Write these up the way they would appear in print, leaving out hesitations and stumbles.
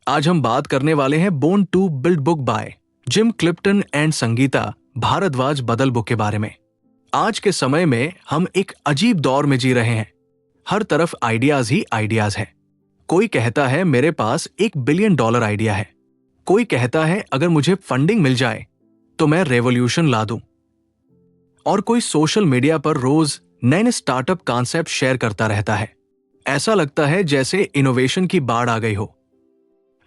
आज हम बात करने वाले हैं born to build book by Jim Clifton and Sangeeta Bhardwaj बदल बुक के बारे में। आज के समय में हम एक अजीब दौर में जी रहे हैं। हर तरफ आइडियाज ही आइडियाज हैं। कोई कहता है मेरे पास $1 बिलियन आइडिया है। कोई कहता है अगर मुझे फंडिंग मिल जाए तो मैं रेवोल्यूशन ला दूं। और कोई सोशल मीडिया पर रोज नए स्टार्टअप कॉन्सेप्ट शेयर करता रहता है। ऐसा लगता है जैसे इनोवेशन की बाढ़ आ गई हो।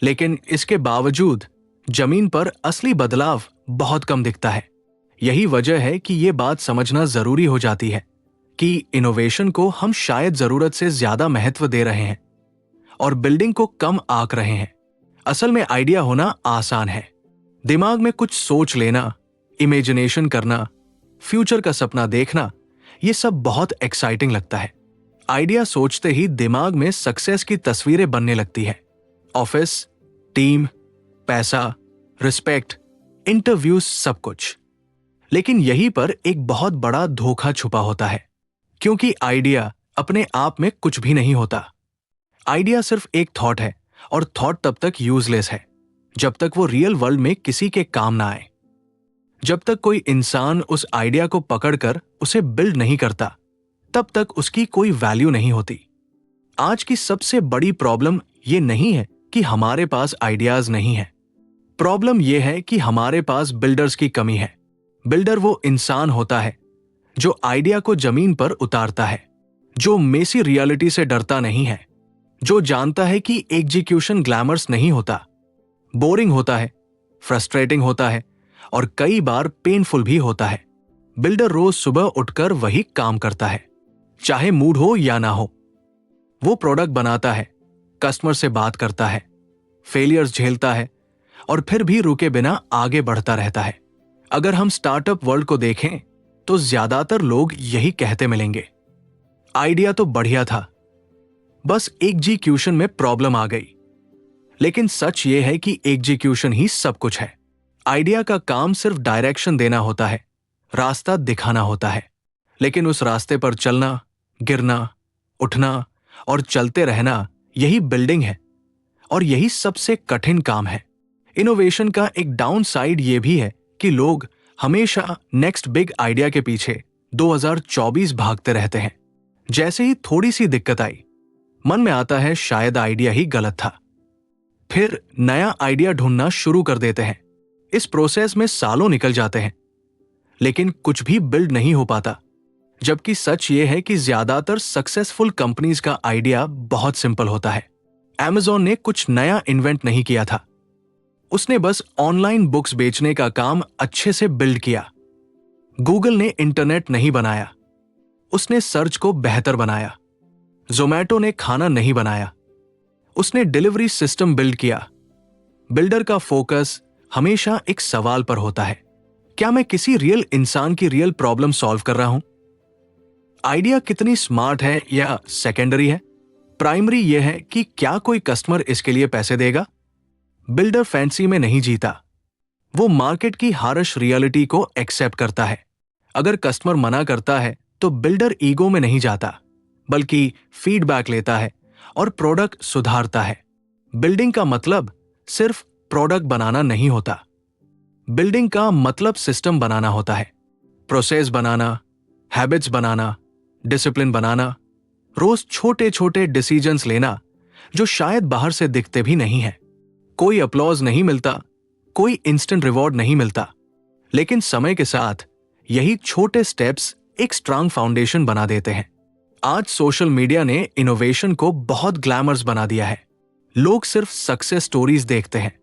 लेकिन इसके बावजूद जमीन पर असली बदलाव बहुत कम दिखता है। यही वजह है कि ये बात समझना जरूरी हो जाती है कि इनोवेशन को हम शायद जरूरत से ज्यादा महत्व दे रहे हैं और बिल्डिंग को कम आंक रहे हैं। असल में आइडिया होना आसान है। दिमाग में कुछ सोच लेना, इमेजिनेशन करना, फ्यूचर का सपना देखना, ये सब बहुत एक्साइटिंग लगता है। आइडिया सोचते ही दिमाग में सक्सेस की तस्वीरें बनने लगती है। ऑफिस, टीम, पैसा, रिस्पेक्ट, इंटरव्यूज, सब कुछ। लेकिन यहीं पर एक बहुत बड़ा धोखा छुपा होता है, क्योंकि आइडिया अपने आप में कुछ भी नहीं होता। आइडिया सिर्फ एक थॉट है और थॉट तब तक यूजलेस है जब तक वो रियल वर्ल्ड में किसी के काम ना आए। जब तक कोई इंसान उस आइडिया को पकड़कर उसे बिल्ड नहीं करता, तब तक उसकी कोई वैल्यू नहीं होती। आज की सबसे बड़ी प्रॉब्लम ये नहीं है कि हमारे पास आइडियाज नहीं है। प्रॉब्लम यह है कि हमारे पास बिल्डर्स की कमी है। बिल्डर वो इंसान होता है जो आइडिया को जमीन पर उतारता है, जो मेसी रियलिटी से डरता नहीं है, जो जानता है कि एग्जीक्यूशन ग्लैमरस नहीं होता, बोरिंग होता है, फ्रस्ट्रेटिंग होता है और कई बार पेनफुल भी होता है। बिल्डर रोज सुबह उठकर वही काम करता है, चाहे मूड हो या ना हो। वो प्रोडक्ट बनाता है, कस्टमर से बात करता है, फेलियर्स झेलता है और फिर भी रुके बिना आगे बढ़ता रहता है। अगर हम स्टार्टअप वर्ल्ड को देखें तो ज्यादातर लोग यही कहते मिलेंगे, आइडिया तो बढ़िया था, बस एग्जीक्यूशन में प्रॉब्लम आ गई। लेकिन सच ये है कि एग्जीक्यूशन ही सब कुछ है। आइडिया का काम सिर्फ डायरेक्शन देना होता है, रास्ता दिखाना होता है। लेकिन उस रास्ते पर चलना, गिरना, उठना और चलते रहना, यही बिल्डिंग है और यही सबसे कठिन काम है। इनोवेशन का एक डाउन साइड ये भी है कि लोग हमेशा नेक्स्ट बिग आइडिया के पीछे 2024 भागते रहते हैं। जैसे ही थोड़ी सी दिक्कत आई, मन में आता है शायद आइडिया ही गलत था। फिर नया आइडिया ढूंढना शुरू कर देते हैं। इस प्रोसेस में सालों निकल जाते हैं, लेकिन कुछ भी बिल्ड नहीं हो पाता। जबकि सच ये है कि ज्यादातर सक्सेसफुल कंपनीज का आइडिया बहुत सिंपल होता है। Amazon ने कुछ नया इन्वेंट नहीं किया था, उसने बस ऑनलाइन बुक्स बेचने का काम अच्छे से बिल्ड किया। गूगल ने इंटरनेट नहीं बनाया, उसने सर्च को बेहतर बनाया। जोमैटो ने खाना नहीं बनाया, उसने डिलीवरी सिस्टम बिल्ड किया। बिल्डर का फोकस हमेशा एक सवाल पर होता है, क्या मैं किसी रियल इंसान की रियल प्रॉब्लम सॉल्व कर रहा हूं? आइडिया कितनी स्मार्ट है या सेकेंडरी है, प्राइमरी यह है कि क्या कोई कस्टमर इसके लिए पैसे देगा। बिल्डर फैंसी में नहीं जीता, वो मार्केट की हार्श रियलिटी को एक्सेप्ट करता है। अगर कस्टमर मना करता है तो बिल्डर ईगो में नहीं जाता, बल्कि फीडबैक लेता है और प्रोडक्ट सुधारता है। बिल्डिंग का मतलब सिर्फ प्रोडक्ट बनाना नहीं होता, बिल्डिंग का मतलब सिस्टम बनाना होता है। प्रोसेस बनाना, हैबिट्स बनाना, डिसिप्लिन बनाना, रोज छोटे छोटे डिसीजंस लेना जो शायद बाहर से दिखते भी नहीं है। कोई अपलॉज नहीं मिलता, कोई इंस्टेंट रिवॉर्ड नहीं मिलता, लेकिन समय के साथ यही छोटे स्टेप्स एक स्ट्रांग फाउंडेशन बना देते हैं। आज सोशल मीडिया ने इनोवेशन को बहुत ग्लैमर्स बना दिया है। लोग सिर्फ सक्सेस स्टोरीज देखते हैं,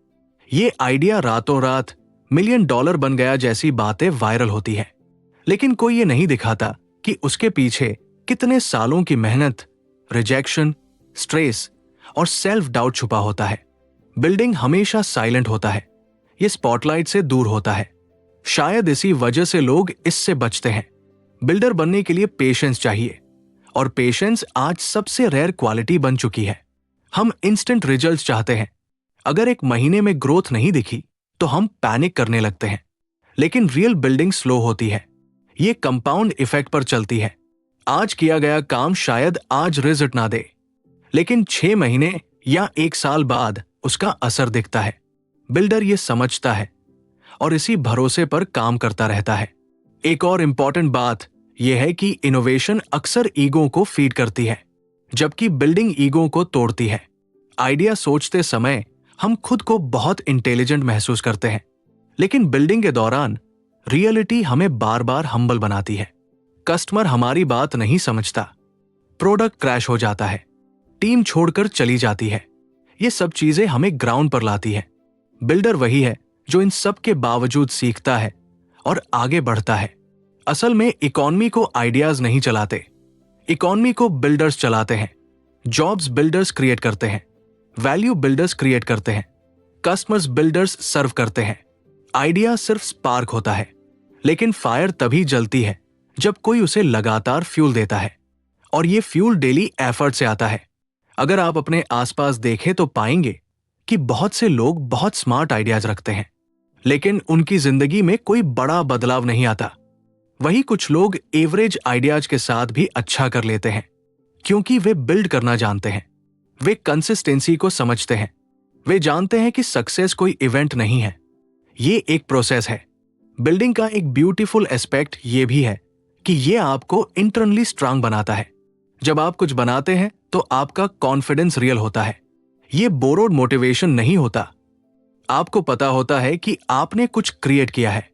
ये आइडिया रातों रात $1 मिलियन बन गया जैसी बातें वायरल होती है। लेकिन कोई ये नहीं दिखाता कि उसके पीछे कितने सालों की मेहनत, रिजेक्शन, स्ट्रेस और सेल्फ डाउट छुपा होता है। बिल्डिंग हमेशा साइलेंट होता है, ये स्पॉटलाइट से दूर होता है। शायद इसी वजह से लोग इससे बचते हैं। बिल्डर बनने के लिए पेशेंस चाहिए, और पेशेंस आज सबसे रेयर क्वालिटी बन चुकी है। हम इंस्टेंट रिजल्ट्स चाहते हैं। अगर 1 महीने में ग्रोथ नहीं दिखी तो हम पैनिक करने लगते हैं। लेकिन रियल बिल्डिंग स्लो होती है, ये कंपाउंड इफेक्ट पर चलती है। आज किया गया काम शायद आज रिजल्ट ना दे, लेकिन 6 महीने या 1 साल बाद उसका असर दिखता है। बिल्डर ये समझता है और इसी भरोसे पर काम करता रहता है। एक और इंपॉर्टेंट बात यह है कि इनोवेशन अक्सर ईगो को फीड करती है, जबकि बिल्डिंग ईगो को तोड़ती है। आइडिया सोचते समय हम खुद को बहुत इंटेलिजेंट महसूस करते हैं, लेकिन बिल्डिंग के दौरान रियलिटी हमें बार बार हम्बल बनाती है। कस्टमर हमारी बात नहीं समझता, प्रोडक्ट क्रैश हो जाता है, टीम छोड़कर चली जाती है। ये सब चीजें हमें ग्राउंड पर लाती है। बिल्डर वही है जो इन सब के बावजूद सीखता है और आगे बढ़ता है। असल में इकॉनमी को आइडियाज नहीं चलाते, इकॉनमी को बिल्डर्स चलाते हैं। जॉब्स बिल्डर्स क्रिएट करते हैं, वैल्यू बिल्डर्स क्रिएट करते हैं, कस्टमर्स बिल्डर्स सर्व करते हैं। आइडिया सिर्फ स्पार्क होता है, लेकिन फायर तभी जलती है जब कोई उसे लगातार फ्यूल देता है, और ये फ्यूल डेली एफर्ट से आता है। अगर आप अपने आसपास देखें तो पाएंगे कि बहुत से लोग बहुत स्मार्ट आइडियाज रखते हैं, लेकिन उनकी जिंदगी में कोई बड़ा बदलाव नहीं आता। वही कुछ लोग एवरेज आइडियाज के साथ भी अच्छा कर लेते हैं, क्योंकि वे बिल्ड करना जानते हैं, वे कंसिस्टेंसी को समझते हैं, वे जानते हैं कि सक्सेस कोई इवेंट नहीं है, ये एक प्रोसेस है। बिल्डिंग का एक ब्यूटीफुल एस्पेक्ट ये भी है कि ये आपको इंटरनली स्ट्रांग बनाता है। जब आप कुछ बनाते हैं तो आपका कॉन्फिडेंस रियल होता है, ये बोरोड मोटिवेशन नहीं होता। आपको पता होता है कि आपने कुछ क्रिएट किया है,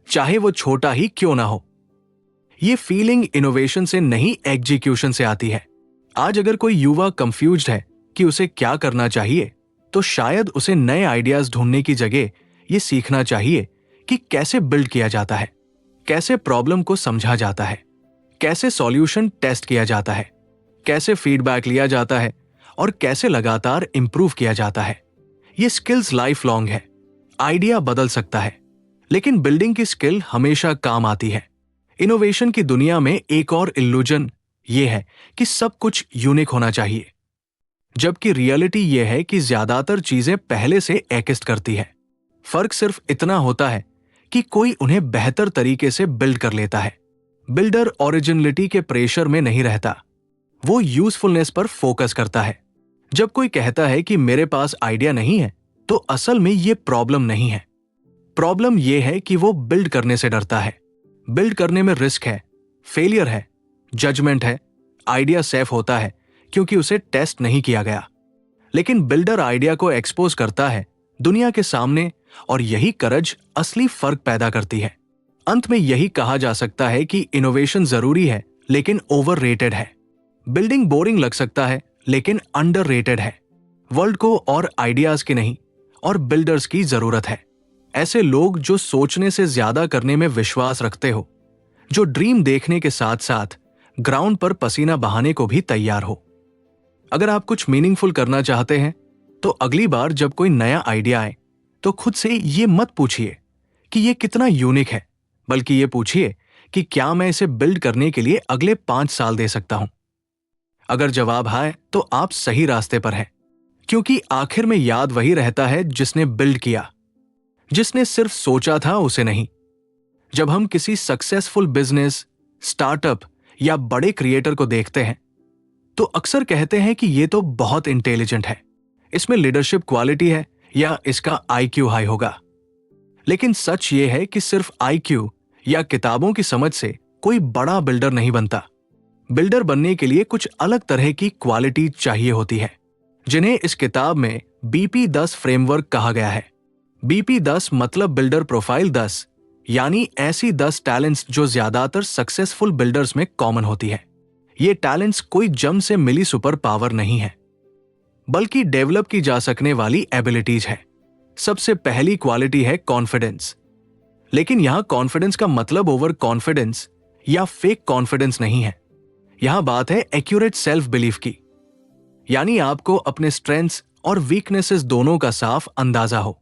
चाहे वो छोटा ही क्यों ना हो। ये फीलिंग इनोवेशन से नहीं, एग्जीक्यूशन से आती है। आज अगर कोई युवा कंफ्यूज्ड है कि उसे क्या करना चाहिए, तो शायद उसे नए आइडियाज ढूंढने की जगह ये सीखना चाहिए कि कैसे बिल्ड किया जाता है, कैसे प्रॉब्लम को समझा जाता है, कैसे सॉल्यूशन टेस्ट किया जाता है, कैसे फीडबैक लिया जाता है और कैसे लगातार इंप्रूव किया जाता है। ये स्किल्स लाइफ लॉन्ग है। आइडिया बदल सकता है, लेकिन बिल्डिंग की स्किल हमेशा काम आती है। इनोवेशन की दुनिया में एक और इल्यूजन ये है कि सब कुछ यूनिक होना चाहिए, जबकि रियलिटी ये है कि ज्यादातर चीजें पहले से एक्जिस्ट करती है। फर्क सिर्फ इतना होता है कि कोई उन्हें बेहतर तरीके से बिल्ड कर लेता है। बिल्डर ओरिजिनलिटी के प्रेशर में नहीं रहता, वो यूजफुलनेस पर फोकस करता है। जब कोई कहता है कि मेरे पास आइडिया नहीं है, तो असल में ये प्रॉब्लम नहीं है। प्रॉब्लम ये है कि वो बिल्ड करने से डरता है। बिल्ड करने में रिस्क है, फेलियर है, जजमेंट है। आइडिया सेफ होता है क्योंकि उसे टेस्ट नहीं किया गया, लेकिन बिल्डर आइडिया को एक्सपोज करता है दुनिया के सामने, और यही करज असली फर्क पैदा करती है। अंत में यही कहा जा सकता है कि इनोवेशन जरूरी है, लेकिन ओवररेटेड है। बिल्डिंग बोरिंग लग सकता है, लेकिन अंडररेटेड है। वर्ल्ड को और आइडियाज की नहीं, और बिल्डर्स की जरूरत है। ऐसे लोग जो सोचने से ज्यादा करने में विश्वास रखते हो, जो ड्रीम देखने के साथ साथ ग्राउंड पर पसीना बहाने को भी तैयार हो। अगर आप कुछ मीनिंगफुल करना चाहते हैं, तो अगली बार जब कोई नया आइडिया आए, तो खुद से ये मत पूछिए कि ये कितना यूनिक है, बल्कि ये पूछिए कि क्या मैं इसे बिल्ड करने के लिए अगले 5 साल दे सकता हूं। अगर जवाब आए तो आप सही रास्ते पर हैं, क्योंकि आखिर में याद वही रहता है जिसने बिल्ड किया, जिसने सिर्फ सोचा था उसे नहीं। जब हम किसी सक्सेसफुल बिजनेस, स्टार्टअप या बड़े क्रिएटर को देखते हैं, तो अक्सर कहते हैं कि ये तो बहुत इंटेलिजेंट है, इसमें लीडरशिप क्वालिटी है या इसका आईक्यू हाई होगा। लेकिन सच ये है कि सिर्फ आईक्यू या किताबों की समझ से कोई बड़ा बिल्डर नहीं बनता। बिल्डर बनने के लिए कुछ अलग तरह की क्वालिटी चाहिए होती है, जिन्हें इस किताब में BP10 फ्रेमवर्क कहा गया है। BP10 मतलब बिल्डर प्रोफाइल 10, यानी ऐसी 10 टैलेंट्स जो ज्यादातर सक्सेसफुल बिल्डर्स में कॉमन होती है। ये टैलेंट्स कोई जम से मिली सुपर पावर नहीं है, बल्कि डेवलप की जा सकने वाली एबिलिटीज है। सबसे पहली क्वालिटी है कॉन्फिडेंस। लेकिन यहां कॉन्फिडेंस का मतलब ओवर कॉन्फिडेंस या फेक कॉन्फिडेंस नहीं है। यहां बात है एक्यूरेट सेल्फ बिलीफ की, यानी आपको अपने स्ट्रेंथ्स और वीकनेसेस दोनों का साफ अंदाजा हो।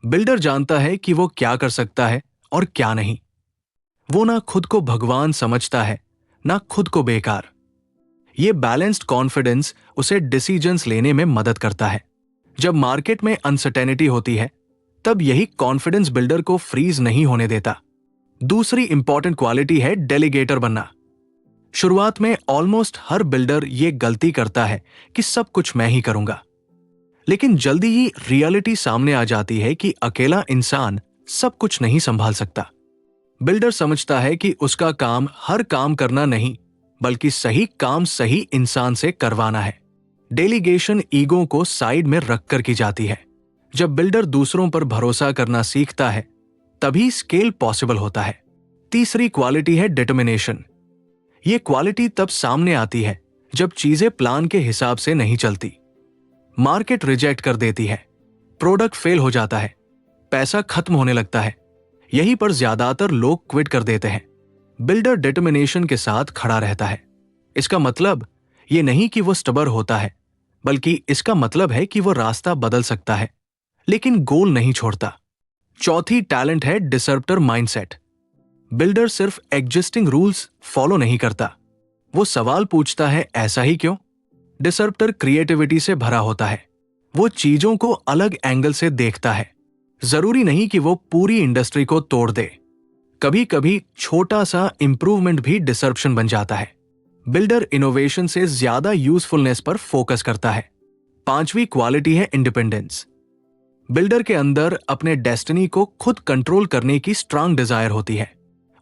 बिल्डर जानता है कि वो क्या कर सकता है और क्या नहीं। वो ना खुद को भगवान समझता है, ना खुद को बेकार। ये बैलेंस्ड कॉन्फिडेंस उसे डिसीजंस लेने में मदद करता है। जब मार्केट में अनसर्टेनिटी होती है, तब यही कॉन्फिडेंस बिल्डर को फ्रीज नहीं होने देता। दूसरी इंपॉर्टेंट क्वालिटी है डेलीगेटर बनना। शुरुआत में ऑलमोस्ट हर बिल्डर ये गलती करता है कि सब कुछ मैं ही करूंगा। लेकिन जल्दी ही रियलिटी सामने आ जाती है कि अकेला इंसान सब कुछ नहीं संभाल सकता। बिल्डर समझता है कि उसका काम हर काम करना नहीं, बल्कि सही काम सही इंसान से करवाना है। डेलीगेशन ईगो को साइड में रखकर की जाती है। जब बिल्डर दूसरों पर भरोसा करना सीखता है, तभी स्केल पॉसिबल होता है। तीसरी क्वालिटी है डिटर्मिनेशन। ये क्वालिटी तब सामने आती है जब चीजें प्लान के हिसाब से नहीं चलती। मार्केट रिजेक्ट कर देती है, प्रोडक्ट फेल हो जाता है, पैसा खत्म होने लगता है। यहीं पर ज्यादातर लोग क्विट कर देते हैं। बिल्डर डिटर्मिनेशन के साथ खड़ा रहता है। इसका मतलब ये नहीं कि वो स्टबर होता है, बल्कि इसका मतलब है कि वो रास्ता बदल सकता है, लेकिन गोल नहीं छोड़ता। चौथी टैलेंट है डिसरप्टर माइंडसेट। बिल्डर सिर्फ एग्जिस्टिंग रूल्स फॉलो नहीं करता, वो सवाल पूछता है, ऐसा ही क्यों? डिसरप्टर क्रिएटिविटी से भरा होता है। वो चीजों को अलग एंगल से देखता है। जरूरी नहीं कि वो पूरी इंडस्ट्री को तोड़ दे। कभी कभी छोटा सा इंप्रूवमेंट भी डिसरप्शन बन जाता है। बिल्डर इनोवेशन से ज्यादा यूजफुलनेस पर फोकस करता है। पांचवी क्वालिटी है इंडिपेंडेंस। बिल्डर के अंदर अपने डेस्टिनी को खुद कंट्रोल करने की स्ट्रांग डिजायर होती है।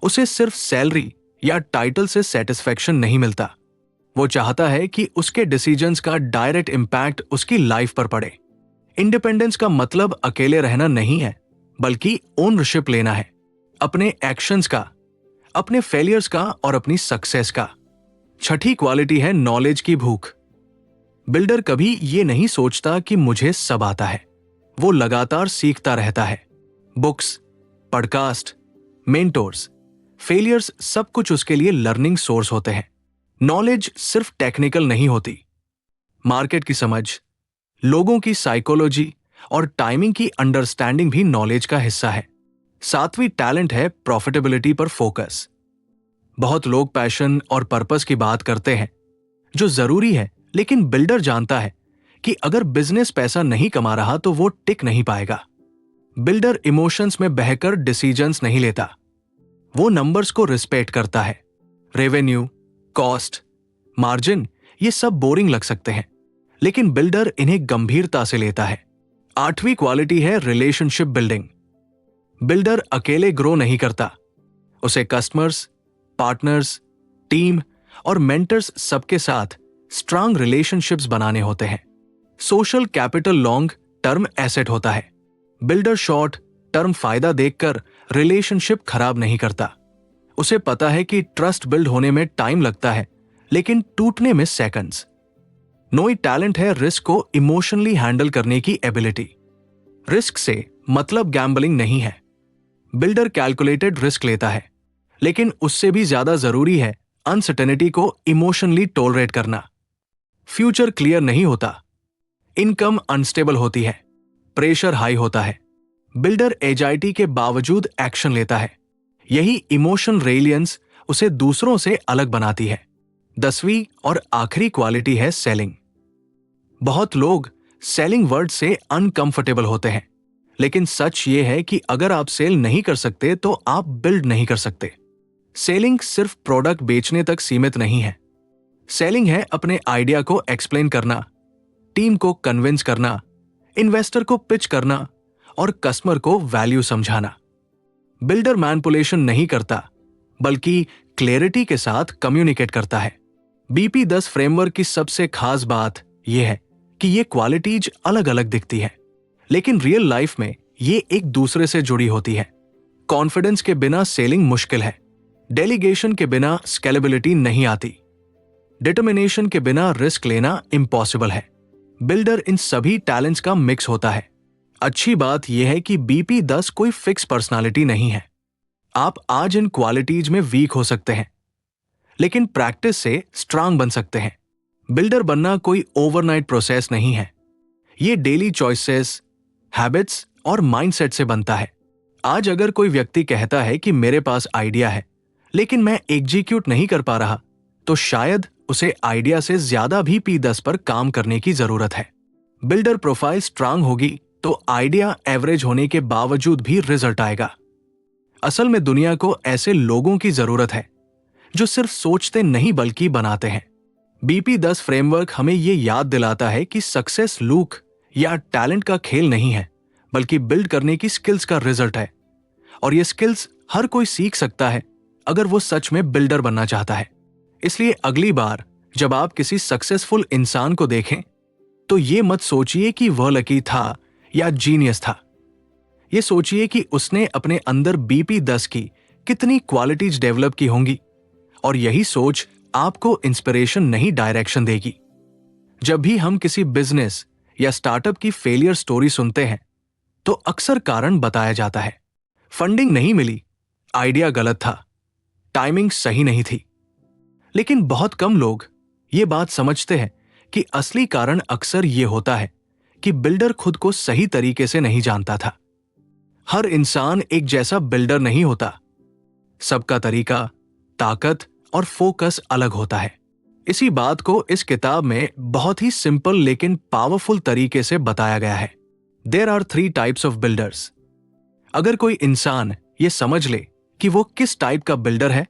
उसे सिर्फ सैलरी या टाइटल से सेटिस्फेक्शन नहीं मिलता। वो चाहता है कि उसके डिसीजंस का डायरेक्ट इंपैक्ट उसकी लाइफ पर पड़े। इंडिपेंडेंस का मतलब अकेले रहना नहीं है, बल्कि ओनरशिप लेना है, अपने एक्शंस का, अपने फेलियर्स का और अपनी सक्सेस का। छठी क्वालिटी है नॉलेज की भूख। बिल्डर कभी ये नहीं सोचता कि मुझे सब आता है। वो लगातार सीखता रहता है। बुक्स, पॉडकास्ट, मेंटोर्स, फेलियर्स सब कुछ उसके लिए लर्निंग सोर्स होते हैं। नॉलेज सिर्फ टेक्निकल नहीं होती। मार्केट की समझ, लोगों की साइकोलॉजी और टाइमिंग की अंडरस्टैंडिंग भी नॉलेज का हिस्सा है। सातवीं टैलेंट है प्रॉफिटेबिलिटी पर फोकस। बहुत लोग पैशन और पर्पस की बात करते हैं, जो जरूरी है, लेकिन बिल्डर जानता है कि अगर बिजनेस पैसा नहीं कमा रहा तो वो टिक नहीं पाएगा। बिल्डर इमोशंस में बहकर डिसीजंस नहीं लेता। वो नंबर्स को रिस्पेक्ट करता है। रेवेन्यू, कॉस्ट, मार्जिन, ये सब बोरिंग लग सकते हैं, लेकिन बिल्डर इन्हें गंभीरता से लेता है। आठवीं क्वालिटी है रिलेशनशिप बिल्डिंग। बिल्डर अकेले ग्रो नहीं करता। उसे कस्टमर्स, पार्टनर्स, टीम और मेंटर्स सबके साथ स्ट्रांग रिलेशनशिप्स बनाने होते हैं। Social capital long term asset होता है। बिल्डर शॉर्ट टर्म फायदा देखकर रिलेशनशिप खराब नहीं करता। उसे पता है कि ट्रस्ट बिल्ड होने में टाइम लगता है, लेकिन टूटने में सेकंड्स। नौवीं टैलेंट है रिस्क को इमोशनली हैंडल करने की एबिलिटी। रिस्क से मतलब गैम्बलिंग नहीं है। बिल्डर कैलकुलेटेड रिस्क लेता है, लेकिन उससे भी ज्यादा जरूरी है अनसर्टेनिटी को इमोशनली टॉलरेट करना। फ्यूचर क्लियर नहीं होता, इनकम अनस्टेबल होती है, प्रेशर हाई होता है। बिल्डर एजाइटी के बावजूद एक्शन लेता है। यही इमोशन रेलियंस उसे दूसरों से अलग बनाती है। 10वीं और आखिरी क्वालिटी है सेलिंग। बहुत लोग सेलिंग वर्ड से अनकंफर्टेबल होते हैं, लेकिन सच ये है कि अगर आप सेल नहीं कर सकते तो आप बिल्ड नहीं कर सकते। सेलिंग सिर्फ प्रोडक्ट बेचने तक सीमित नहीं है। सेलिंग है अपने आइडिया को एक्सप्लेन करना, टीम को कन्विंस करना, इन्वेस्टर को पिच करना और कस्टमर को वैल्यू समझाना। बिल्डर मैनिपुलेशन नहीं करता, बल्कि क्लैरिटी के साथ कम्युनिकेट करता है। BP10 फ्रेमवर्क की सबसे खास बात यह है कि ये क्वालिटीज अलग अलग दिखती है, लेकिन रियल लाइफ में ये एक दूसरे से जुड़ी होती है। कॉन्फिडेंस के बिना सेलिंग मुश्किल है। डेलीगेशन के बिना स्केलेबिलिटी नहीं आती। डिटर्मिनेशन के बिना रिस्क लेना इम्पॉसिबल है। बिल्डर इन सभी टैलेंट्स का मिक्स होता है। अच्छी बात यह है कि BP10 कोई फिक्स पर्सनालिटी नहीं है। आप आज इन क्वालिटीज में वीक हो सकते हैं, लेकिन प्रैक्टिस से स्ट्रांग बन सकते हैं। बिल्डर बनना कोई ओवरनाइट प्रोसेस नहीं है। ये डेली चॉइसेस, हैबिट्स और माइंडसेट से बनता है। आज अगर कोई व्यक्ति कहता है कि मेरे पास आइडिया है, लेकिन मैं एग्जीक्यूट नहीं कर पा रहा, तो शायद उसे आइडिया से ज्यादा भी P10 पर काम करने की जरूरत है। बिल्डर प्रोफाइल स्ट्रांग होगी तो आइडिया एवरेज होने के बावजूद भी रिजल्ट आएगा। असल में दुनिया को ऐसे लोगों की जरूरत है जो सिर्फ सोचते नहीं बल्कि बनाते हैं। BP10 फ्रेमवर्क हमें ये याद दिलाता है कि सक्सेस लूक या टैलेंट का खेल नहीं है, बल्कि बिल्ड करने की स्किल्स का रिजल्ट है। और ये स्किल्स हर कोई सीख सकता है अगर वो सच में बिल्डर बनना चाहता है। इसलिए अगली बार जब आप किसी सक्सेसफुल इंसान को देखें तो ये मत सोचिए कि वह लकी था या जीनियस था। ये सोचिए कि उसने अपने अंदर BP10 की कितनी क्वालिटीज डेवलप की होंगी, और यही सोच आपको इंस्पिरेशन नहीं डायरेक्शन देगी। जब भी हम किसी बिजनेस या स्टार्टअप की फेलियर स्टोरी सुनते हैं तो अक्सर कारण बताया जाता है। फंडिंग नहीं मिली, आइडिया गलत था, टाइमिंग सही नहीं थी। लेकिन बहुत कम लोग ये बात समझते हैं कि असली कारण अक्सर ये होता है कि बिल्डर खुद को सही तरीके से नहीं जानता था। हर इंसान एक जैसा बिल्डर नहीं होता। सबका तरीका, ताकत और फोकस अलग होता है। इसी बात को इस किताब में बहुत ही सिंपल लेकिन पावरफुल तरीके से बताया गया है। There are 3 types of builders. अगर कोई इंसान ये समझ ले कि वो किस टाइप का बिल्डर है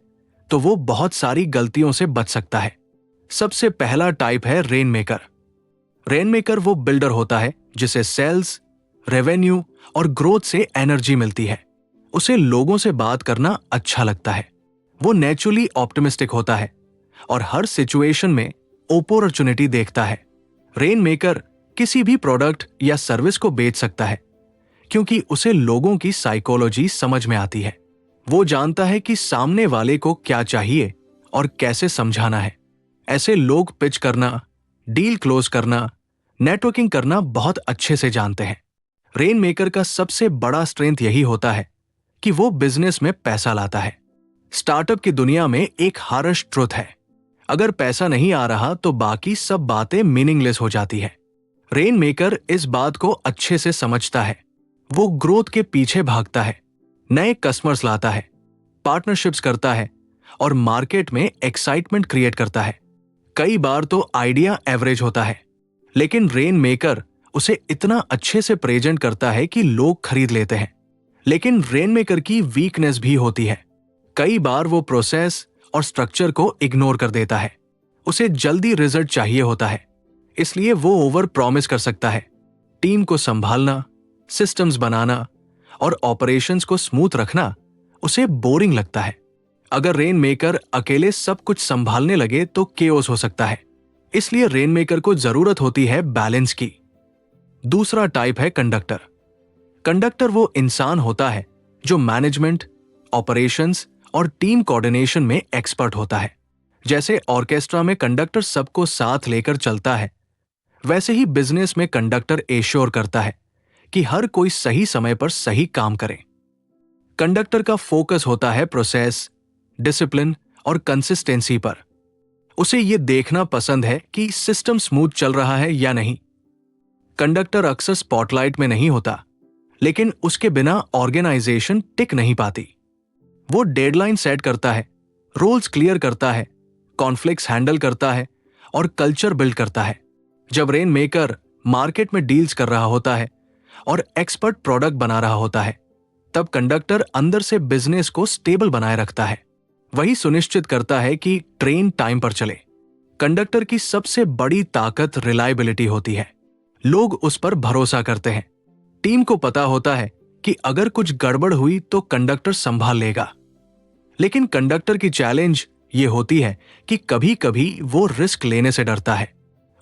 तो वो बहुत सारी गलतियों से बच सकता है। सबसे पहला टाइप है रेन मेकर। रेन मेकर वो बिल्डर होता है जिसे सेल्स, रेवेन्यू और ग्रोथ से एनर्जी मिलती है। उसे लोगों से बात करना अच्छा लगता है। वो नेचुरली ऑप्टिमिस्टिक होता है और हर सिचुएशन में अपॉर्चुनिटी देखता है। रेन मेकर किसी भी प्रोडक्ट या सर्विस को बेच सकता है क्योंकि उसे लोगों की साइकोलॉजी समझ में आती है। वो जानता है कि सामने वाले को क्या चाहिए और कैसे समझाना है। ऐसे लोग पिच करना, डील क्लोज करना, नेटवर्किंग करना बहुत अच्छे से जानते हैं। रेन मेकर का सबसे बड़ा स्ट्रेंथ यही होता है कि वो बिजनेस में पैसा लाता है। स्टार्टअप की दुनिया में एक हार्श ट्रुथ है, अगर पैसा नहीं आ रहा तो बाकी सब बातें मीनिंगलेस हो जाती है। रेन मेकर इस बात को अच्छे से समझता है। वो ग्रोथ के पीछे भागता है, नए कस्टमर्स लाता है, पार्टनरशिप्स करता है और मार्केट में एक्साइटमेंट क्रिएट करता है। कई बार तो आइडिया एवरेज होता है, लेकिन रेन मेकर उसे इतना अच्छे से प्रेजेंट करता है कि लोग खरीद लेते हैं। लेकिन रेन मेकर की वीकनेस भी होती है। कई बार वो प्रोसेस और स्ट्रक्चर को इग्नोर कर देता है। उसे जल्दी रिजल्ट चाहिए होता है, इसलिए वो ओवर प्रॉमिस कर सकता है। टीम को संभालना, सिस्टम्स बनाना और ऑपरेशंस को स्मूथ रखना उसे बोरिंग लगता है। अगर रेन मेकर अकेले सब कुछ संभालने लगे तो केओस हो सकता है। इसलिए रेन मेकर को जरूरत होती है बैलेंस की। दूसरा टाइप है कंडक्टर। कंडक्टर वो इंसान होता है जो मैनेजमेंट, ऑपरेशंस और टीम कोऑर्डिनेशन में एक्सपर्ट होता है। जैसे ऑर्केस्ट्रा में कंडक्टर सबको साथ लेकर चलता है, वैसे ही बिजनेस में कंडक्टर एश्योर करता है कि हर कोई सही समय पर सही काम करे। कंडक्टर का फोकस होता है प्रोसेस, डिसिप्लिन और कंसिस्टेंसी पर। उसे ये देखना पसंद है कि सिस्टम स्मूथ चल रहा है या नहीं। कंडक्टर अक्सर स्पॉटलाइट में नहीं होता, लेकिन उसके बिना ऑर्गेनाइजेशन टिक नहीं पाती। वो डेडलाइन सेट करता है, रोल्स क्लियर करता है, कॉन्फ्लिक्ट्स हैंडल करता है और कल्चर बिल्ड करता है। जब रेन मेकर मार्केट में डील्स कर रहा होता है और एक्सपर्ट प्रोडक्ट बना रहा होता है, तब कंडक्टर अंदर से बिजनेस को स्टेबल बनाए रखता है। वही सुनिश्चित करता है कि ट्रेन टाइम पर चले। कंडक्टर की सबसे बड़ी ताकत रिलायबिलिटी होती है। लोग उस पर भरोसा करते हैं। टीम को पता होता है कि अगर कुछ गड़बड़ हुई तो कंडक्टर संभाल लेगा। लेकिन कंडक्टर की चैलेंज ये होती है कि कभी कभी वो रिस्क लेने से डरता है।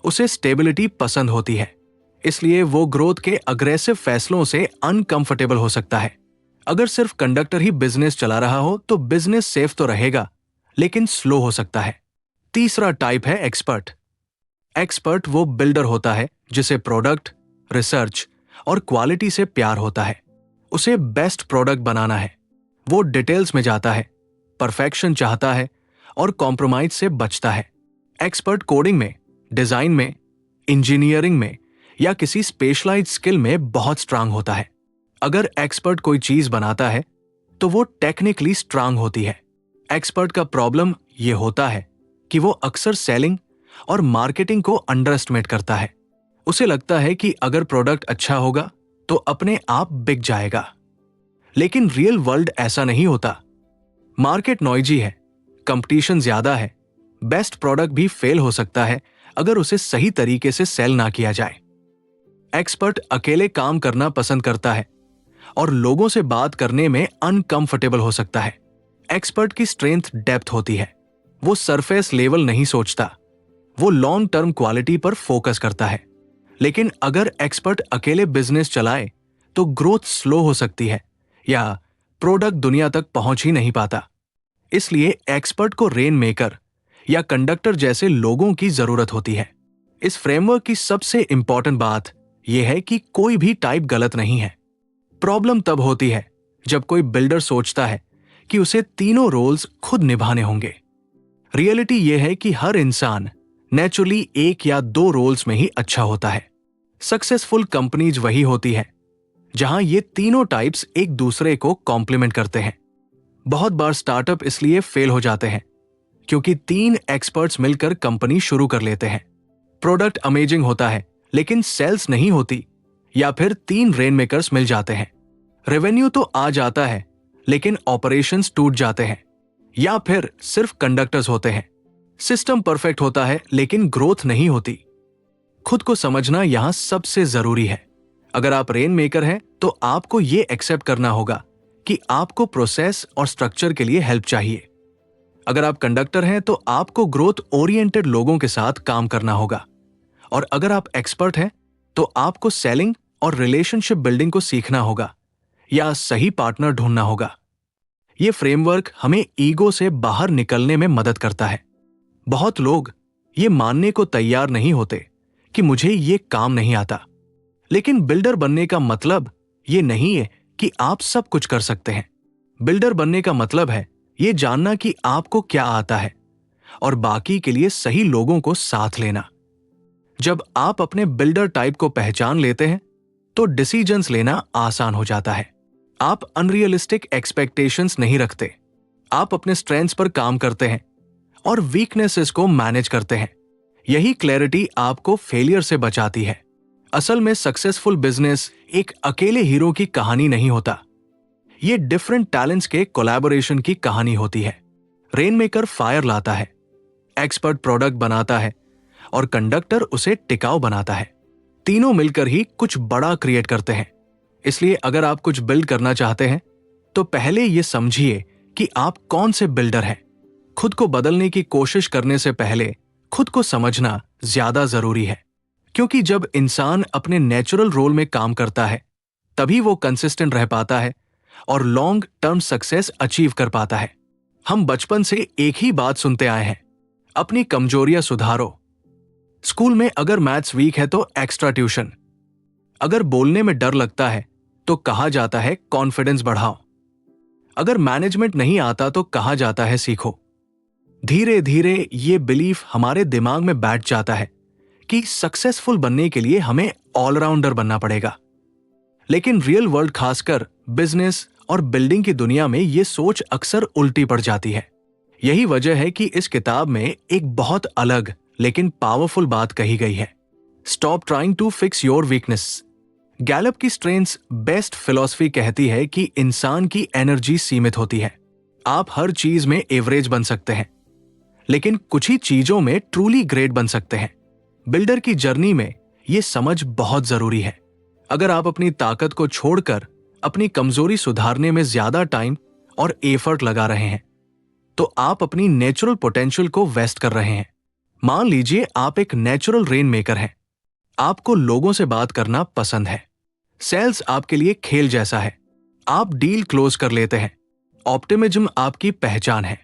उसे स्टेबिलिटी पसंद होती है, इसलिए वो ग्रोथ के अग्रेसिव फैसलों से अनकंफर्टेबल हो सकता है। अगर सिर्फ कंडक्टर ही बिजनेस चला रहा हो तो बिजनेस सेफ तो रहेगा, लेकिन स्लो हो सकता है। तीसरा टाइप है एक्सपर्ट। एक्सपर्ट वो बिल्डर होता है जिसे प्रोडक्ट, रिसर्च और क्वालिटी से प्यार होता है। उसे बेस्ट प्रोडक्ट बनाना है। वो डिटेल्स में जाता है, परफेक्शन चाहता है और कॉम्प्रोमाइज से बचता है। एक्सपर्ट कोडिंग में, डिजाइन में, इंजीनियरिंग में या किसी स्पेशलाइज्ड स्किल में बहुत स्ट्रांग होता है। अगर एक्सपर्ट कोई चीज बनाता है तो वो टेक्निकली स्ट्रांग होती है। एक्सपर्ट का प्रॉब्लम ये होता है कि वो अक्सर सेलिंग और मार्केटिंग को अंडर एस्टिमेट करता है। उसे लगता है कि अगर प्रोडक्ट अच्छा होगा तो अपने आप बिक जाएगा, लेकिन रियल वर्ल्ड ऐसा नहीं होता। मार्केट नॉइजी है, कंपटीशन ज्यादा है, बेस्ट प्रोडक्ट भी फेल हो सकता है अगर उसे सही तरीके से सेल ना किया जाए। एक्सपर्ट अकेले काम करना पसंद करता है और लोगों से बात करने में अनकंफर्टेबल हो सकता है। एक्सपर्ट की स्ट्रेंथ डेप्थ होती है। वो सरफेस लेवल नहीं सोचता, वो लॉन्ग टर्म क्वालिटी पर फोकस करता है। लेकिन अगर एक्सपर्ट अकेले बिजनेस चलाए तो ग्रोथ स्लो हो सकती है या प्रोडक्ट दुनिया तक पहुंच ही नहीं पाता। इसलिए एक्सपर्ट को रेन मेकर या कंडक्टर जैसे लोगों की जरूरत होती है। इस फ्रेमवर्क की सबसे इंपॉर्टेंट बात यह है कि कोई भी टाइप गलत नहीं है। प्रॉब्लम तब होती है जब कोई बिल्डर सोचता है कि उसे तीनों रोल्स खुद निभाने होंगे। रियलिटी यह है कि हर इंसान नेचुरली एक या दो रोल्स में ही अच्छा होता है। सक्सेसफुल कंपनीज वही होती है जहां ये तीनों टाइप्स एक दूसरे को कॉम्प्लीमेंट करते हैं। बहुत बार स्टार्टअप इसलिए फेल हो जाते हैं क्योंकि तीन एक्सपर्ट्स मिलकर कंपनी शुरू कर लेते हैं। प्रोडक्ट अमेजिंग होता है लेकिन सेल्स नहीं होती, या फिर तीन रेन मेकर्स मिल जाते हैं, रेवेन्यू तो आ जाता है लेकिन ऑपरेशंस टूट जाते हैं, या फिर सिर्फ कंडक्टर्स होते हैं। सिस्टम परफेक्ट होता है लेकिन ग्रोथ नहीं होती। खुद को समझना यहां सबसे जरूरी है। अगर आप रेन मेकर हैं तो आपको यह एक्सेप्ट करना होगा कि आपको प्रोसेस और स्ट्रक्चर के लिए हेल्प चाहिए। अगर आप कंडक्टर हैं तो आपको ग्रोथ ओरिएंटेड लोगों के साथ काम करना होगा। और अगर आप एक्सपर्ट हैं तो आपको सेलिंग और रिलेशनशिप बिल्डिंग को सीखना होगा या सही पार्टनर ढूंढना होगा। यह फ्रेमवर्क हमें ईगो से बाहर निकलने में मदद करता है। बहुत लोग ये मानने को तैयार नहीं होते कि मुझे ये काम नहीं आता। लेकिन बिल्डर बनने का मतलब ये नहीं है कि आप सब कुछ कर सकते हैं। बिल्डर बनने का मतलब है ये जानना कि आपको क्या आता है और बाकी के लिए सही लोगों को साथ लेना। जब आप अपने बिल्डर टाइप को पहचान लेते हैं तो डिसीजंस लेना आसान हो जाता है। आप अनरियलिस्टिक एक्सपेक्टेशंस नहीं रखते। आप अपने स्ट्रेंथ्स पर काम करते हैं और वीकनेसेस को मैनेज करते हैं। यही क्लैरिटी आपको फेलियर से बचाती है। असल में सक्सेसफुल बिजनेस एक अकेले हीरो की कहानी नहीं होता। ये डिफरेंट टैलेंट्स के कोलैबोरेशन की कहानी होती है। रेनमेकर फायर लाता है, एक्सपर्ट प्रोडक्ट बनाता है और कंडक्टर उसे टिकाऊ बनाता है। तीनों मिलकर ही कुछ बड़ा क्रिएट करते हैं। इसलिए अगर आप कुछ बिल्ड करना चाहते हैं तो पहले ये समझिए कि आप कौन से बिल्डर हैं। खुद को बदलने की कोशिश करने से पहले खुद को समझना ज्यादा जरूरी है, क्योंकि जब इंसान अपने नेचुरल रोल में काम करता है तभी वो कंसिस्टेंट रह पाता है और लॉन्ग टर्म सक्सेस अचीव कर पाता है। हम बचपन से एक ही बात सुनते आए हैं, अपनी कमजोरियां सुधारो। स्कूल में अगर मैथ्स वीक है तो एक्स्ट्रा ट्यूशन, अगर बोलने में डर लगता है तो कहा जाता है कॉन्फिडेंस बढ़ाओ, अगर मैनेजमेंट नहीं आता तो कहा जाता है सीखो। धीरे धीरे ये बिलीफ हमारे दिमाग में बैठ जाता है कि सक्सेसफुल बनने के लिए हमें ऑलराउंडर बनना पड़ेगा। लेकिन रियल वर्ल्ड, खासकर बिजनेस और बिल्डिंग की दुनिया में ये सोच अक्सर उल्टी पड़ जाती है। यही वजह है कि इस किताब में एक बहुत अलग लेकिन पावरफुल बात कही गई है। Stop trying to fix your weakness. Gallup की स्ट्रेंथ्स बेस्ट फिलॉसफी कहती है कि इंसान की एनर्जी सीमित होती है। आप हर चीज में एवरेज बन सकते हैं लेकिन कुछ ही चीजों में ट्रूली ग्रेट बन सकते हैं। बिल्डर की जर्नी में यह समझ बहुत जरूरी है। अगर आप अपनी ताकत को छोड़कर अपनी कमजोरी सुधारने में ज्यादा टाइम और एफर्ट लगा रहे हैं तो आप अपनी नेचुरल पोटेंशियल को वेस्ट कर रहे हैं। मान लीजिए आप एक नेचुरल रेन मेकर हैं। आपको लोगों से बात करना पसंद है। सेल्स आपके लिए खेल जैसा है। आप डील क्लोज कर लेते हैं। ऑप्टिमिज्म आपकी पहचान है।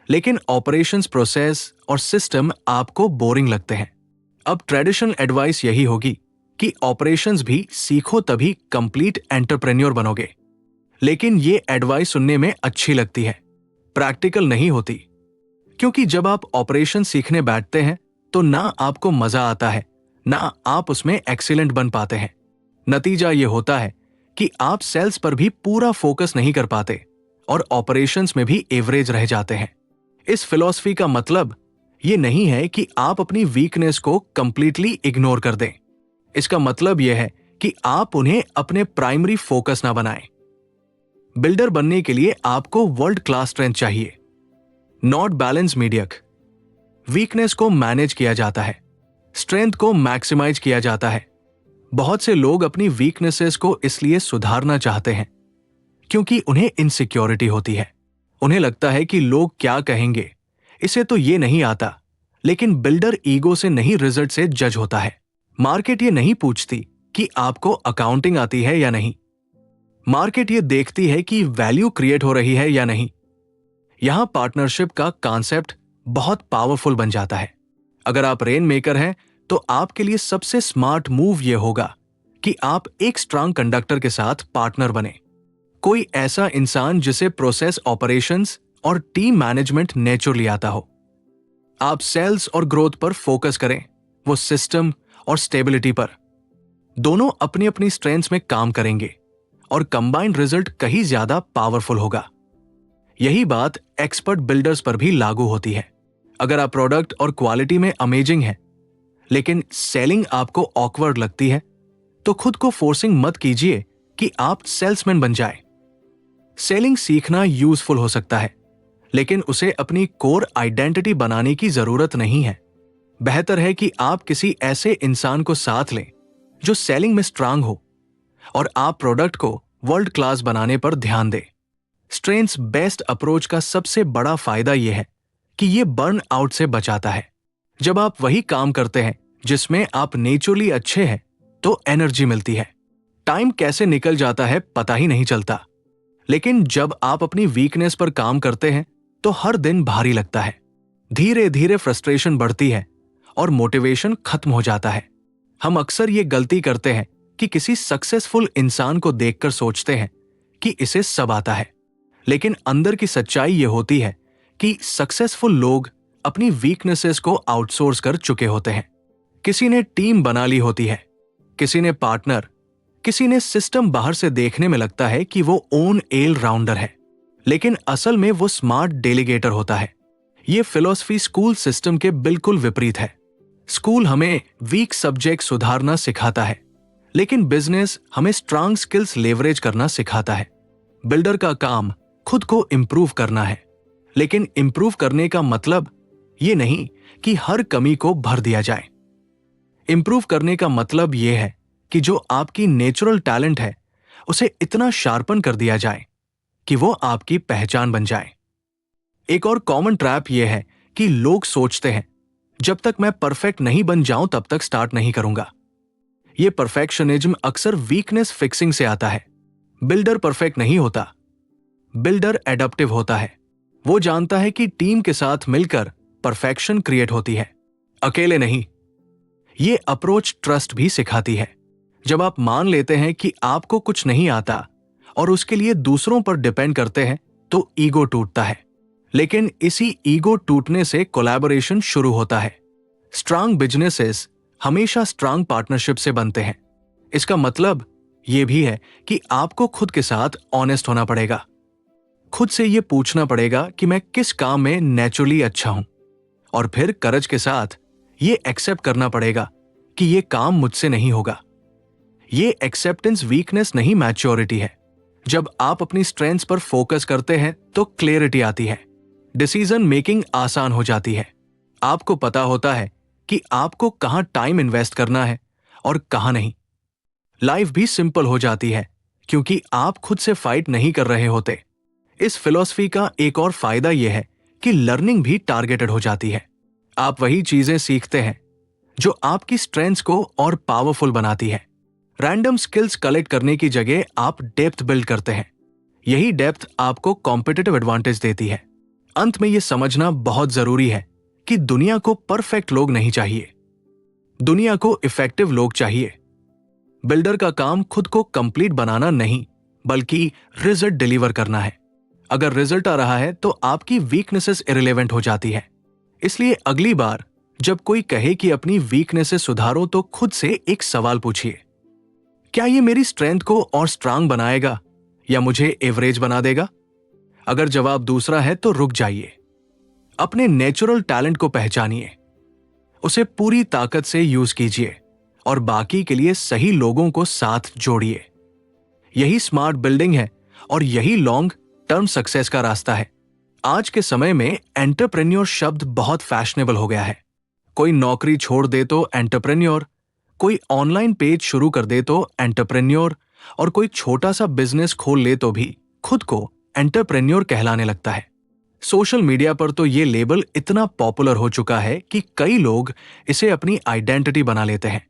लेकिन ऑपरेशंस, प्रोसेस और सिस्टम आपको बोरिंग लगते हैं। अब ट्रेडिशनल एडवाइस यही होगी कि ऑपरेशंस भी सीखो तभी कंप्लीट एंटरप्रेन्योर बनोगे। लेकिन ये एडवाइस सुनने में अच्छी लगती है, प्रैक्टिकल नहीं होती। क्योंकि जब आप ऑपरेशन सीखने बैठते हैं तो ना आपको मजा आता है ना आप उसमें एक्सीलेंट बन पाते हैं। नतीजा ये होता है कि आप सेल्स पर भी पूरा फोकस नहीं कर पाते और ऑपरेशंस में भी एवरेज रह जाते हैं। इस फिलॉसफी का मतलब ये नहीं है कि आप अपनी वीकनेस को कंप्लीटली इग्नोर कर दें। इसका मतलब यह है कि आप उन्हें अपने प्राइमरी फोकस ना बनाएं। बिल्डर बनने के लिए आपको वर्ल्ड क्लास स्ट्रेंथ चाहिए, नॉट बैलेंस मीडियक। वीकनेस को मैनेज किया जाता है, स्ट्रेंथ को मैक्सिमाइज किया जाता है। बहुत से लोग अपनी वीकनेसेस को इसलिए सुधारना चाहते हैं क्योंकि उन्हें इनसिक्योरिटी होती है। उन्हें लगता है कि लोग क्या कहेंगे, इसे तो ये नहीं आता। लेकिन बिल्डर ईगो से नहीं, रिजल्ट से जज होता है। मार्केट ये नहीं पूछती कि आपको अकाउंटिंग आती है या नहीं। मार्केट ये देखती है कि वैल्यू क्रिएट हो रही है या नहीं। यहां पार्टनरशिप का कॉन्सेप्ट बहुत पावरफुल बन जाता है। अगर आप रेन मेकर हैं तो आपके लिए सबसे स्मार्ट मूव यह होगा कि आप एक स्ट्रांग कंडक्टर के साथ पार्टनर बने। कोई ऐसा इंसान जिसे प्रोसेस ऑपरेशंस और टीम मैनेजमेंट नेचुरली आता हो। आप सेल्स और ग्रोथ पर फोकस करें, वो सिस्टम और स्टेबिलिटी पर। दोनों अपनी अपनी स्ट्रेंथ्स में काम करेंगे और कंबाइंड रिजल्ट कहीं ज्यादा पावरफुल होगा। यही बात एक्सपर्ट बिल्डर्स पर भी लागू होती है। अगर आप प्रोडक्ट और क्वालिटी में अमेजिंग हैं, लेकिन सेलिंग आपको ऑकवर्ड लगती है, तो खुद को फोर्सिंग मत कीजिए कि आप सेल्समैन बन जाए। सेलिंग सीखना यूजफुल हो सकता है, लेकिन उसे अपनी कोर आइडेंटिटी बनाने की जरूरत नहीं है। बेहतर है कि आप किसी ऐसे इंसान को साथ लें जो सेलिंग में स्ट्रांग हो और आप प्रोडक्ट को वर्ल्ड क्लास बनाने पर ध्यान दें। स्ट्रेंथ्स बेस्ट अप्रोच का सबसे बड़ा फायदा यह है कि यह बर्न आउट से बचाता है। जब आप वही काम करते हैं जिसमें आप नेचुरली अच्छे हैं, तो एनर्जी मिलती है। टाइम कैसे निकल जाता है पता ही नहीं चलता। लेकिन जब आप अपनी वीकनेस पर काम करते हैं तो हर दिन भारी लगता है। धीरे धीरे फ्रस्ट्रेशन बढ़ती है और मोटिवेशन खत्म हो जाता है। हम अक्सर ये गलती करते हैं कि किसी सक्सेसफुल इंसान को देखकर सोचते हैं कि इसे सब आता है। लेकिन अंदर की सच्चाई ये होती है कि सक्सेसफुल लोग अपनी वीकनेसेस को आउटसोर्स कर चुके होते हैं। किसी ने टीम बना ली होती है, किसी ने पार्टनर, किसी ने सिस्टम। बाहर से देखने में लगता है कि वो ओन एल राउंडर है, लेकिन असल में वो स्मार्ट डेलीगेटर होता है। ये फिलॉसफी स्कूल सिस्टम के बिल्कुल विपरीत है। स्कूल हमें वीक सब्जेक्ट सुधारना सिखाता है, लेकिन बिजनेस हमें स्ट्रांग स्किल्स लेवरेज करना सिखाता है। बिल्डर का काम खुद को इंप्रूव करना है, लेकिन इंप्रूव करने का मतलब ये नहीं कि हर कमी को भर दिया जाए। इंप्रूव करने का मतलब यह है कि जो आपकी नेचुरल टैलेंट है उसे इतना शार्पन कर दिया जाए कि वो आपकी पहचान बन जाए। एक और कॉमन ट्रैप यह है कि लोग सोचते हैं जब तक मैं परफेक्ट नहीं बन जाऊं तब तक स्टार्ट नहीं करूंगा। यह परफेक्शनिज्म अक्सर वीकनेस फिक्सिंग से आता है। बिल्डर परफेक्ट नहीं होता, बिल्डर एडप्टिव होता है। वो जानता है कि टीम के साथ मिलकर परफेक्शन क्रिएट होती है, अकेले नहीं। ये अप्रोच ट्रस्ट भी सिखाती है। जब आप मान लेते हैं कि आपको कुछ नहीं आता और उसके लिए दूसरों पर डिपेंड करते हैं, तो ईगो टूटता है। लेकिन इसी ईगो टूटने से कोलैबोरेशन शुरू होता है। स्ट्रांग बिजनेसेस हमेशा स्ट्रांग पार्टनरशिप से बनते हैं। इसका मतलब यह भी है कि आपको खुद के साथ ऑनेस्ट होना पड़ेगा। खुद से यह पूछना पड़ेगा कि मैं किस काम में नेचुरली अच्छा हूं, और फिर करज के साथ यह एक्सेप्ट करना पड़ेगा कि यह काम मुझसे नहीं होगा। यह एक्सेप्टेंस वीकनेस नहीं, मैच्योरिटी है। जब आप अपनी स्ट्रेंथ्स पर फोकस करते हैं तो क्लैरिटी आती है, डिसीजन मेकिंग आसान हो जाती है। आपको पता होता है कि आपको कहां टाइम इन्वेस्ट करना है और कहां नहीं। लाइफ भी सिंपल हो जाती है क्योंकि आप खुद से फाइट नहीं कर रहे होते। इस फिलॉसफी का एक और फायदा यह है कि लर्निंग भी टारगेटेड हो जाती है। आप वही चीजें सीखते हैं जो आपकी स्ट्रेंथ्स को और पावरफुल बनाती है। रैंडम स्किल्स कलेक्ट करने की जगह आप डेप्थ बिल्ड करते हैं। यही डेप्थ आपको कॉम्पिटिटिव एडवांटेज देती है। अंत में यह समझना बहुत जरूरी है कि दुनिया को परफेक्ट लोग नहीं चाहिए, दुनिया को इफेक्टिव लोग चाहिए। बिल्डर का काम खुद को कंप्लीट बनाना नहीं, बल्कि रिजल्ट डिलीवर करना है। अगर रिजल्ट आ रहा है तो आपकी वीकनेसेस इररिलेवेंट हो जाती है। इसलिए अगली बार जब कोई कहे कि अपनी वीकनेसेस सुधारो, तो खुद से एक सवाल पूछिए, क्या ये मेरी स्ट्रेंथ को और स्ट्रांग बनाएगा या मुझे एवरेज बना देगा? अगर जवाब दूसरा है तो रुक जाइए। अपने नेचुरल टैलेंट को पहचानिए, उसे पूरी ताकत से यूज कीजिए और बाकी के लिए सही लोगों को साथ जोड़िए। यही स्मार्ट बिल्डिंग है और यही लॉन्ग टर्म सक्सेस का रास्ता है। आज के समय में एंटरप्रेन्योर शब्द बहुत फैशनेबल हो गया है। कोई नौकरी छोड़ दे तो एंटरप्रेन्योर, कोई ऑनलाइन पेज शुरू कर दे तो एंटरप्रेन्योर, और कोई छोटा सा बिजनेस खोल ले तो भी खुद को एंटरप्रेन्योर कहलाने लगता है। सोशल मीडिया पर तो ये लेबल इतना पॉपुलर हो चुका है कि कई लोग इसे अपनी आइडेंटिटी बना लेते हैं।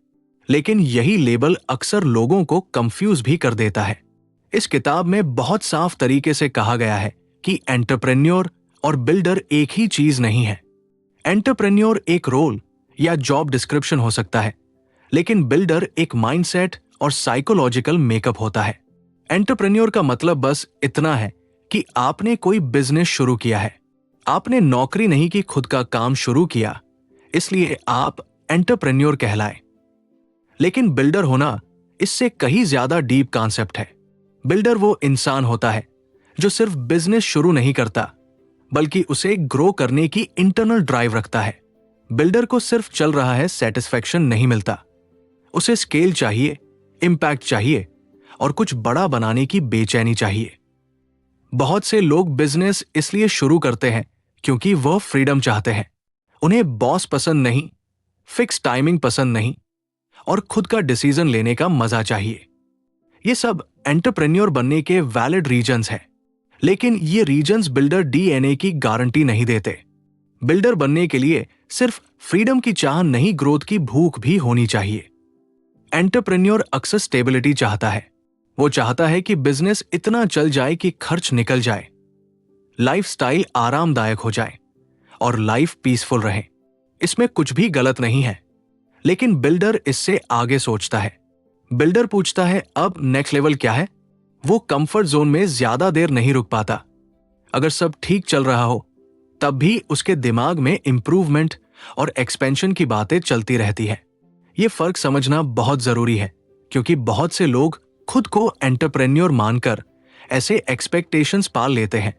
लेकिन यही लेबल अक्सर लोगों को कंफ्यूज भी कर देता है। इस किताब में बहुत साफ तरीके से कहा गया है कि एंटरप्रेन्योर और बिल्डर एक ही चीज नहीं है। एंटरप्रेन्योर एक रोल या जॉब डिस्क्रिप्शन हो सकता है, लेकिन बिल्डर एक माइंडसेट और साइकोलॉजिकल मेकअप होता है। एंटरप्रेन्योर का मतलब बस इतना है कि आपने कोई बिजनेस शुरू किया है, आपने नौकरी नहीं की, खुद का काम शुरू किया, इसलिए आप एंटरप्रेन्योर कहलाए। लेकिन बिल्डर होना इससे कहीं ज्यादा डीप कॉन्सेप्ट है। बिल्डर वो इंसान होता है जो सिर्फ बिजनेस शुरू नहीं करता, बल्कि उसे ग्रो करने की इंटरनल ड्राइव रखता है। बिल्डर को सिर्फ चल रहा है सेटिस्फैक्शन नहीं मिलता, उसे स्केल चाहिए, इंपैक्ट चाहिए और कुछ बड़ा बनाने की बेचैनी चाहिए। बहुत से लोग बिजनेस इसलिए शुरू करते हैं क्योंकि वह फ्रीडम चाहते हैं। उन्हें बॉस पसंद नहीं, फिक्स टाइमिंग पसंद नहीं और खुद का डिसीजन लेने का मजा चाहिए। ये सब एंटरप्रेन्योर बनने के वैलिड रीजंस हैं, लेकिन ये रीजंस बिल्डर डीएनए की गारंटी नहीं देते। बिल्डर बनने के लिए सिर्फ फ्रीडम की चाह नहीं, ग्रोथ की भूख भी होनी चाहिए। एंटरप्रेन्योर अक्सर स्टेबिलिटी चाहता है। वो चाहता है कि बिजनेस इतना चल जाए कि खर्च निकल जाए, लाइफस्टाइल आरामदायक हो जाए और लाइफ पीसफुल रहे। इसमें कुछ भी गलत नहीं है, लेकिन बिल्डर इससे आगे सोचता है। बिल्डर पूछता है अब नेक्स्ट लेवल क्या है। वो कंफर्ट जोन में ज्यादा देर नहीं रुक पाता। अगर सब ठीक चल रहा हो तब भी उसके दिमाग में इंप्रूवमेंट और एक्सपेंशन की बातें चलती रहती है। ये फर्क समझना बहुत जरूरी है, क्योंकि बहुत से लोग खुद को एंटरप्रेन्योर मानकर ऐसे एक्सपेक्टेशंस पाल लेते हैं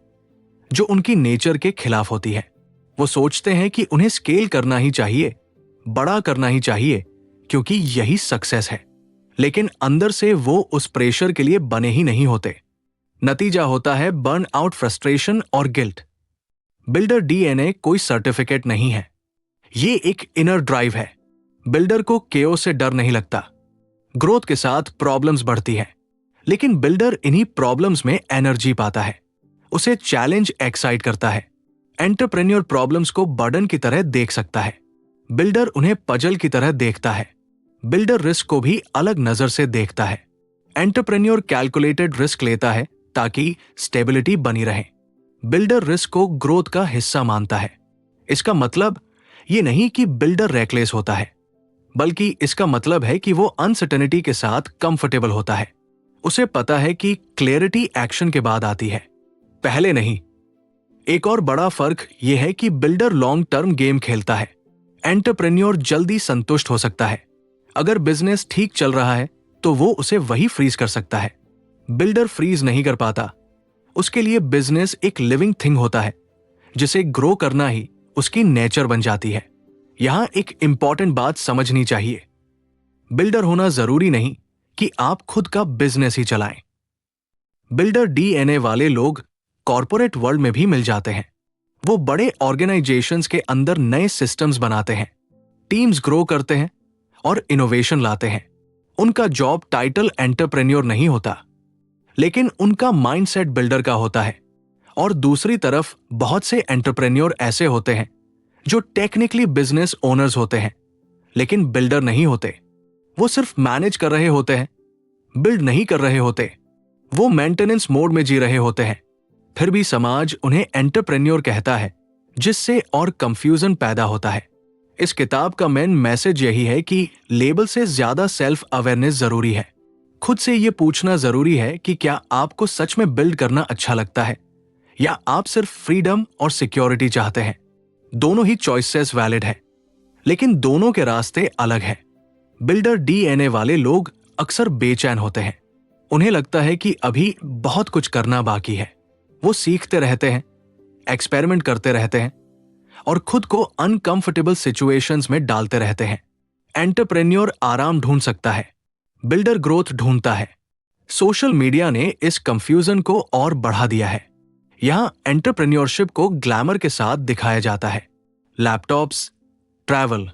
जो उनकी नेचर के खिलाफ होती है। वो सोचते हैं कि उन्हें स्केल करना ही चाहिए, बड़ा करना ही चाहिए, क्योंकि यही सक्सेस है। लेकिन अंदर से वो उस प्रेशर के लिए बने ही नहीं होते। नतीजा होता है बर्न आउट, फ्रस्ट्रेशन और गिल्ट। बिल्डर डीएनए कोई सर्टिफिकेट नहीं है, ये एक इनर ड्राइव है। बिल्डर को केओस से डर नहीं लगता। ग्रोथ के साथ प्रॉब्लम्स बढ़ती है, लेकिन बिल्डर इन्हीं प्रॉब्लम्स में एनर्जी पाता है। उसे चैलेंज एक्साइट करता है। एंटरप्रेन्योर प्रॉब्लम्स को बर्डन की तरह देख सकता है, बिल्डर उन्हें पजल की तरह देखता है। बिल्डर रिस्क को भी अलग नजर से देखता है। एंटरप्रेन्योर कैलकुलेटेड रिस्क लेता है ताकि स्टेबिलिटी बनी रहे। बिल्डर रिस्क को ग्रोथ का हिस्सा मानता है। इसका मतलब ये नहीं कि बिल्डर रेकलेस होता है, बल्कि इसका मतलब है कि वो अनसर्टेनिटी के साथ कंफर्टेबल होता है। उसे पता है कि क्लैरिटी एक्शन के बाद आती है, पहले नहीं। एक और बड़ा फर्क यह है कि बिल्डर लॉन्ग टर्म गेम खेलता है। एंटरप्रेन्योर जल्दी संतुष्ट हो सकता है। अगर बिजनेस ठीक चल रहा है तो वो उसे वही फ्रीज कर सकता है। बिल्डर फ्रीज नहीं कर पाता। उसके लिए बिजनेस एक लिविंग थिंग होता है, जिसे ग्रो करना ही उसकी नेचर बन जाती है। यहां एक इंपॉर्टेंट बात समझनी चाहिए, बिल्डर होना जरूरी नहीं कि आप खुद का बिजनेस ही चलाएं। बिल्डर डीएनए वाले लोग कॉर्पोरेट वर्ल्ड में भी मिल जाते हैं। वो बड़े ऑर्गेनाइजेशंस के अंदर नए सिस्टम्स बनाते हैं, टीम्स ग्रो करते हैं और इनोवेशन लाते हैं। उनका जॉब टाइटल एंटरप्रेन्योर नहीं होता, लेकिन उनका माइंडसेट बिल्डर का होता है। और दूसरी तरफ बहुत से एंटरप्रेन्योर ऐसे होते हैं जो टेक्निकली बिजनेस ओनर्स होते हैं, लेकिन बिल्डर नहीं होते। वो सिर्फ मैनेज कर रहे होते हैं, बिल्ड नहीं कर रहे होते। वो मेंटेनेंस मोड में जी रहे होते हैं। फिर भी समाज उन्हें एंटरप्रेन्योर कहता है, जिससे और कंफ्यूजन पैदा होता है। इस किताब का मेन मैसेज यही है कि लेबल से ज्यादा सेल्फ अवेयरनेस जरूरी है। खुद से ये पूछना जरूरी है कि क्या आपको सच में बिल्ड करना अच्छा लगता है, या आप सिर्फ फ्रीडम और सिक्योरिटी चाहते हैं। दोनों ही चॉइसेस वैलिड है, लेकिन दोनों के रास्ते अलग हैं। बिल्डर डीएनए वाले लोग अक्सर बेचैन होते हैं। उन्हें लगता है कि अभी बहुत कुछ करना बाकी है। वो सीखते रहते हैं, एक्सपेरिमेंट करते रहते हैं और खुद को अनकंफर्टेबल सिचुएशंस में डालते रहते हैं। एंटरप्रेन्योर आराम ढूंढ सकता है, बिल्डर ग्रोथ ढूंढता है। सोशल मीडिया ने इस कंफ्यूजन को और बढ़ा दिया है। यहां एंटरप्रेन्योरशिप को ग्लैमर के साथ दिखाया जाता है, लैपटॉप्स, ट्रैवल,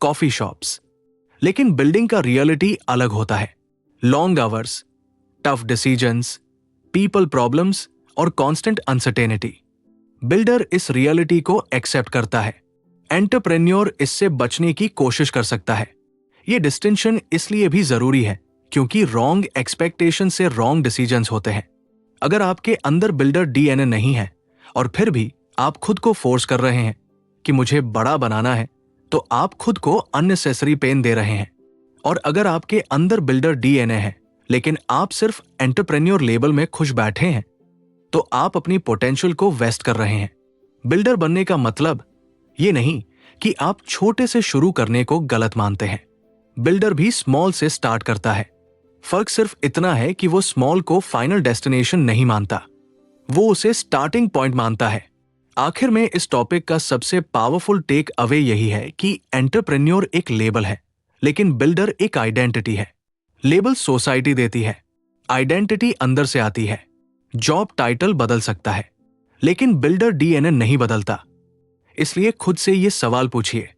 कॉफी शॉप्स। लेकिन बिल्डिंग का रियलिटी अलग होता है। Long hours, tough decisions, people problems और कांस्टेंट अनसर्टेनिटी। बिल्डर इस रियलिटी को एक्सेप्ट करता है, एंटरप्रेन्योर इससे बचने की कोशिश कर सकता है। ये डिस्टिंक्शन इसलिए भी जरूरी है क्योंकि रॉन्ग एक्सपेक्टेशन से रॉन्ग डिसीजंस होते हैं। अगर आपके अंदर बिल्डर डीएनए नहीं है और फिर भी आप खुद को फोर्स कर रहे हैं कि मुझे बड़ा बनाना है, तो आप खुद को अननेसेसरी पेन दे रहे हैं। और अगर आपके अंदर बिल्डर डीएनए है लेकिन आप सिर्फ एंटरप्रेन्योर लेबल में खुश बैठे हैं, तो आप अपनी पोटेंशियल को वेस्ट कर रहे हैं। बिल्डर बनने का मतलब ये नहीं कि आप छोटे से शुरू करने को गलत मानते हैं। बिल्डर भी स्मॉल से स्टार्ट करता है। फर्क सिर्फ इतना है कि वो स्मॉल को फाइनल डेस्टिनेशन नहीं मानता, वो उसे स्टार्टिंग पॉइंट मानता है। आखिर में इस टॉपिक का सबसे पावरफुल टेक अवे यही है कि एंटरप्रेन्योर एक लेबल है, लेकिन बिल्डर एक आइडेंटिटी है। लेबल सोसाइटी देती है, आइडेंटिटी अंदर से आती है। जॉब टाइटल बदल सकता है, लेकिन बिल्डर डीएनए नहीं बदलता। इसलिए खुद से ये सवाल पूछिए,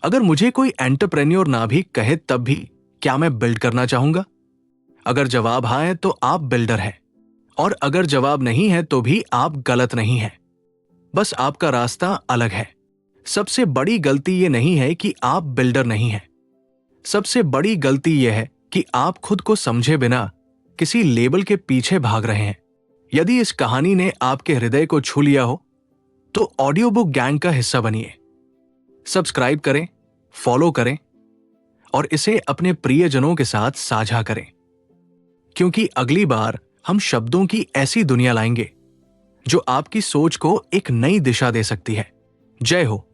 अगर मुझे कोई एंटरप्रेन्योर ना भी कहे तब भी क्या मैं बिल्ड करना चाहूंगा? अगर जवाब हाँ है तो आप बिल्डर हैं, और अगर जवाब नहीं है तो भी आप गलत नहीं हैं। बस आपका रास्ता अलग है। सबसे बड़ी गलती यह नहीं है कि आप बिल्डर नहीं हैं। सबसे बड़ी गलती यह है कि आप खुद को समझे बिना किसी लेबल के पीछे भाग रहे हैं। यदि इस कहानी ने आपके हृदय को छू लिया हो तो ऑडियो बुक गैंग का हिस्सा बनिए। सब्सक्राइब करें, फॉलो करें और इसे अपने प्रियजनों के साथ साझा करें, क्योंकि अगली बार हम शब्दों की ऐसी दुनिया लाएंगे जो आपकी सोच को एक नई दिशा दे सकती है। जय हो।